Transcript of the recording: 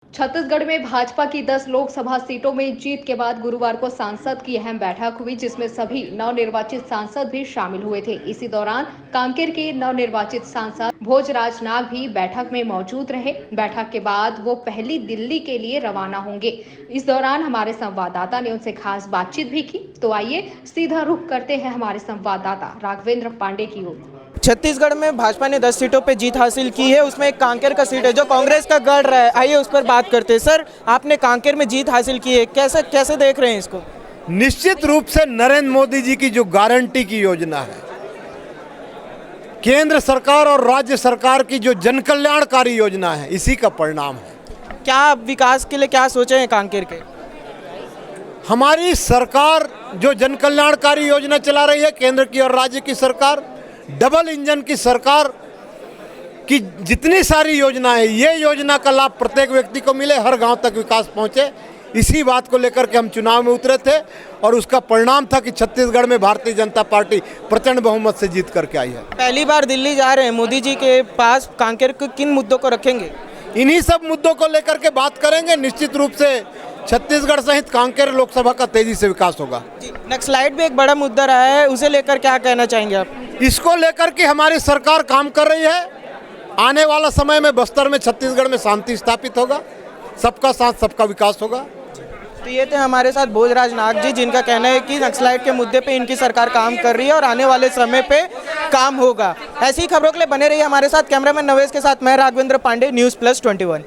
छत्तीसगढ़ में भाजपा की 10 लोकसभा सीटों में जीत के बाद गुरुवार को सांसद की अहम बैठक हुई, जिसमें सभी नवनिर्वाचित सांसद भी शामिल हुए थे। इसी दौरान कांकेर के नवनिर्वाचित सांसद भोजराज नाग भी बैठक में मौजूद रहे। बैठक के बाद वो पहली दिल्ली के लिए रवाना होंगे। इस दौरान हमारे संवाददाता ने उनसे खास बातचीत भी की। तो आइए सीधा रुख करते हैं हमारे संवाददाता राघवेंद्र पांडे की ओर। छत्तीसगढ़ में भाजपा ने 10 सीटों पे जीत हासिल की है, उसमें एक कांकेर का सीट है जो कांग्रेस का गढ़ रहा है। आइए उस पर बात करते हैं। सर, आपने कांकेर में जीत हासिल की है, कैसे कैसे देख रहे हैं इसको? निश्चित रूप से नरेंद्र मोदी जी की जो गारंटी की योजना है, केंद्र सरकार और राज्य सरकार की जो जन कल्याणकारी योजना है, इसी का परिणाम है। क्या आप विकास के लिए क्या सोचे हैं कांकेर के? हमारी सरकार जो जन कल्याणकारी योजना चला रही है, केंद्र की और राज्य की सरकार, डबल इंजन की सरकार की जितनी सारी योजना है, ये योजना का लाभ प्रत्येक व्यक्ति को मिले, हर गांव तक विकास पहुंचे, इसी बात को लेकर के हम चुनाव में उतरे थे। और उसका परिणाम था कि छत्तीसगढ़ में भारतीय जनता पार्टी प्रचंड बहुमत से जीत करके आई है। पहली बार दिल्ली जा रहे हैं मोदी जी के पास, कांकेर के किन मुद्दों को रखेंगे? इन्हीं सब मुद्दों को लेकर के बात करेंगे। निश्चित रूप से छत्तीसगढ़ सहित कांकेर लोकसभा का तेजी से विकास होगा। नक्सलाइट भी एक बड़ा मुद्दा रहा है, उसे लेकर क्या कहना चाहेंगे आप? इसको लेकर के हमारी सरकार काम कर रही है। आने वाला समय में बस्तर में, छत्तीसगढ़ में शांति स्थापित होगा, सबका साथ सबका विकास होगा। तो ये थे हमारे साथ भोजराज नाग जी, जिनका कहना है कि नक्सलाइट के मुद्दे पे इनकी सरकार काम कर रही है और आने वाले समय पे काम होगा। ऐसी खबरों के लिए बने रहिए हमारे साथ। कैमरामैन नवेश के साथ मैं राघवेंद्र पांडे, न्यूज़ प्लस 21।